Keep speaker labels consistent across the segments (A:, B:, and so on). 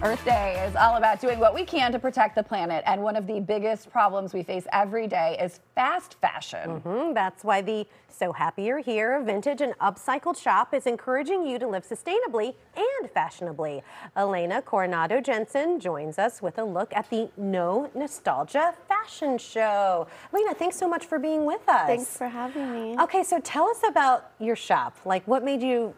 A: Earth Day is all about doing what we can to protect the planet, and one of the biggest problems we face every day is fast fashion.
B: That's why the So Happy You're Here vintage and upcycled shop is encouraging you to live sustainably and fashionably. Elena Coronado Jensen joins us with a look at the No Nostalgia Fashion Show. Elena, thanks so much for being with us.
C: Thanks for having me.
B: Okay, so tell us about your shop. Like, what made you,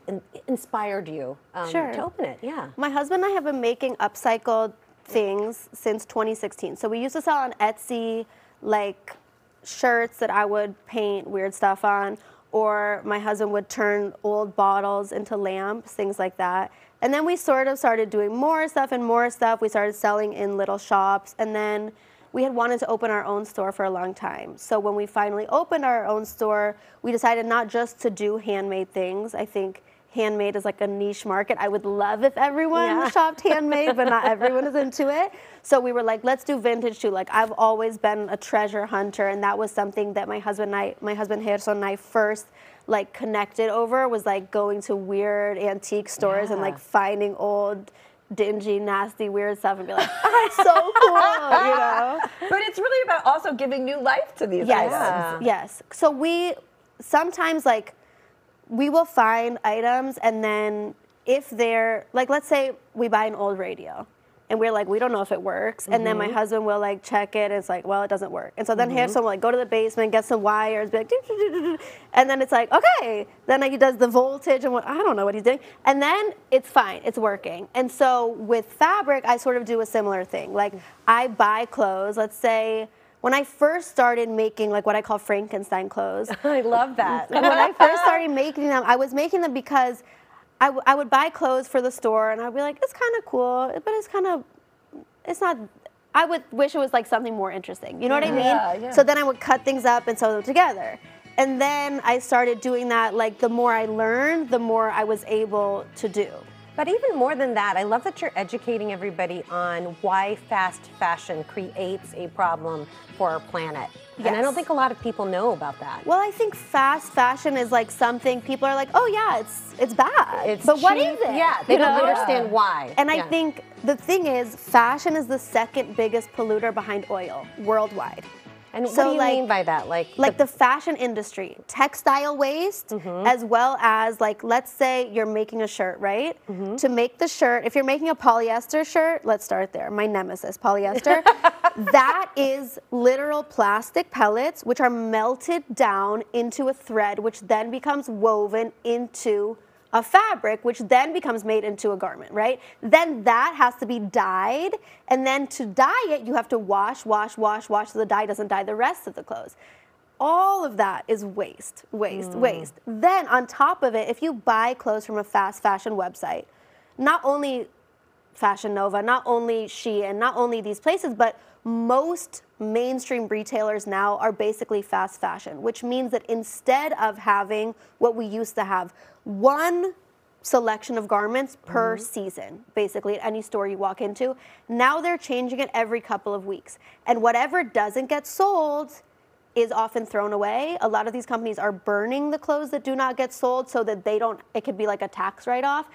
B: inspired you to open it? Yeah.
C: My husband and I have been making upcycled things since 2016. So we used to sell on Etsy, like shirts that I would paint weird stuff on, or my husband would turn old bottles into lamps, things like that. And then we sort of started doing more stuff and more stuff. We started selling in little shops, and then we had wanted to open our own store for a long time. So when we finally opened our own store, we decided not just to do handmade things. I think handmade is like a niche market. I would love if everyone shopped handmade, but not everyone is into it. So we were like, let's do vintage too. Like, I've always been a treasure hunter, and that was something that my husband Gerson and I first like connected over, was like going to weird antique stores and like finding old, dingy, nasty, weird stuff and be like, oh, that's so cool, you know?
A: But it's really about also giving new life to these items.
C: Yes. So we sometimes, like, we will find items, and then if they're, like, let's say we buy an old radio, and we're like, we don't know if it works, and then my husband will like check it, and it's like, well, it doesn't work. And so then Gerson will like go to the basement, get some wires, be like, and then it's like, okay. Then he does the voltage, and I don't know what he's doing, and then it's fine, it's working. And so with fabric, I sort of do a similar thing. Like, I buy clothes, let's say, when I first started making like what I call Frankenstein clothes.
B: I love that.
C: When I first started making them, I was making them because I would buy clothes for the store, and I'd be like, it's kind of cool, but it's not, I would wish it was like something more interesting. You know what I mean?
A: Yeah.
C: So then I would cut things up and sew them together. And then I started doing that, like the more I learned, the more I was able to do.
B: But even more than that, I love that you're educating everybody on why fast fashion creates a problem for our planet.
C: Yes.
B: And I don't think a lot of people know about that.
C: Well, I think fast fashion is like something people are like, oh yeah, it's bad.
B: It's
C: but what
B: cheap.
C: is it?
B: Yeah, they
C: You
B: don't
C: know?
B: understand why.
C: And I think the thing is, fashion is the second biggest polluter behind oil worldwide.
B: And
C: So,
B: what do you
C: like-
B: mean by that? Like
C: The fashion industry, textile waste, as well as, like, let's say you're making a shirt, right? To make the shirt, if you're making a polyester shirt, let's start there, my nemesis, polyester, that is literal plastic pellets which are melted down into a thread, which then becomes woven into a fabric, which then becomes made into a garment, right? Then that has to be dyed, and then to dye it, you have to wash, so the dye doesn't dye the rest of the clothes. All of that is waste. Then on top of it, if you buy clothes from a fast fashion website, not only Fashion Nova, not only Shein, not only these places, but most mainstream retailers now are basically fast fashion, which means that instead of having what we used to have, one selection of garments per season, basically at any store you walk into, now they're changing it every couple of weeks. And whatever doesn't get sold is often thrown away. A lot of these companies are burning the clothes that do not get sold so that they don't, it could be like a tax write-off.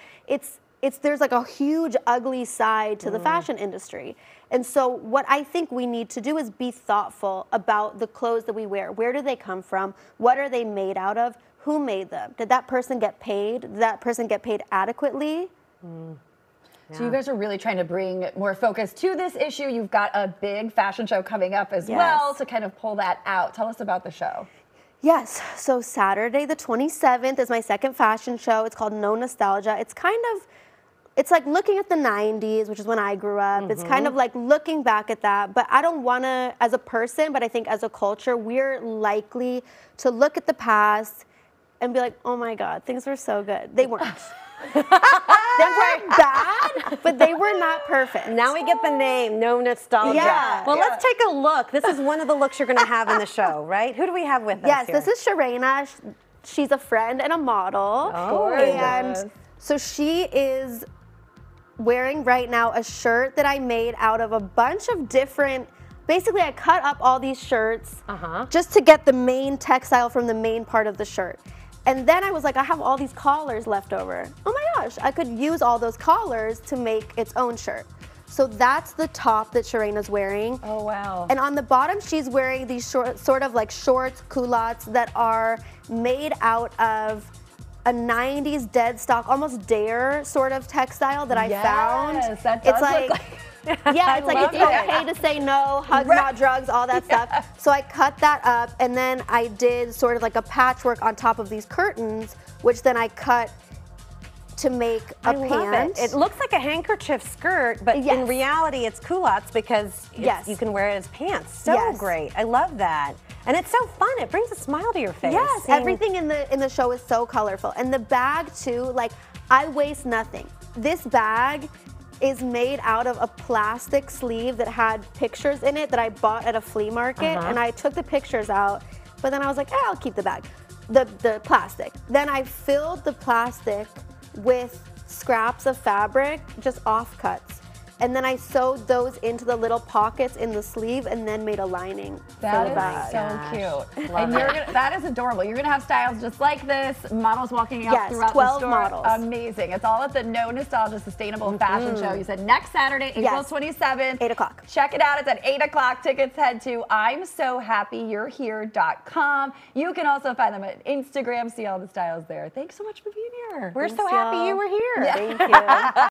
C: There's like a huge ugly side to the fashion industry. And so what I think we need to do is be thoughtful about the clothes that we wear. Where do they come from? What are they made out of? Who made them? Did that person get paid? Did that person get paid adequately?
A: So you guys are really trying to bring more focus to this issue. You've got a big fashion show coming up as well to kind of pull that out. Tell us about the show.
C: Yes, so Saturday the 27th is my second fashion show. It's called No Nostalgia. It's like looking at the 90s, which is when I grew up. It's kind of like looking back at that. But I don't want to, as a person, but I think as a culture, we're likely to look at the past and be like, oh my God, things were so good. They weren't. They weren't bad, but they were not perfect.
B: now we get the name, No Nostalgia.
C: Yeah.
B: Well, let's take a look. This is one of the looks you're going to have in the show, right? Who do we have with us
C: Yes,
B: here?
C: this is Sharena. She's a friend and a model.
B: Oh,
C: and so she is wearing right now a shirt that I made out of a bunch of different, basically I cut up all these shirts just to get the main textile from the main part of the shirt. And then I was like, I have all these collars left over. Oh my gosh, I could use all those collars to make its own shirt. So that's the top that Sharena's wearing.
A: Oh, wow.
C: And on the bottom, she's wearing these sort of like shorts, culottes that are made out of a 90s dead stock, almost Dare sort of textile that I found.
A: Yes, that does
C: it's like,
A: look
C: yeah, it's like
A: love
C: it's okay to say no, hugs, not drugs, all that stuff. So I cut that up, and then I did sort of like a patchwork on top of these curtains, which then I cut to make a pant.
B: It looks like a handkerchief skirt, but in reality, it's culottes because you can wear it as pants. So great. I love that. And it's so fun. It brings a smile to your face.
C: Yes, everything in the show is so colorful. And the bag too, like I waste nothing. This bag is made out of a plastic sleeve that had pictures in it that I bought at a flea market, and I took the pictures out, but then I was like, I'll keep the bag, the plastic. Then I filled the plastic with scraps of fabric, just offcuts. And then I sewed those into the little pockets in the sleeve and then made a lining for the bag.
A: So cute. And that is adorable. You're going to have styles just like this, models walking out throughout
C: 12
A: the store.
C: models.
A: Amazing. It's all at the No Nostalgia Sustainable Fashion Show. You said next Saturday, April 27th.
C: 8 o'clock.
A: Check it out. It's at 8 o'clock. Tickets head to I'mSoHappyYou'reHere.com. You can also find them on Instagram, see all the styles there. Thanks so much for being here.
B: We're so happy you were here.
C: Thank you.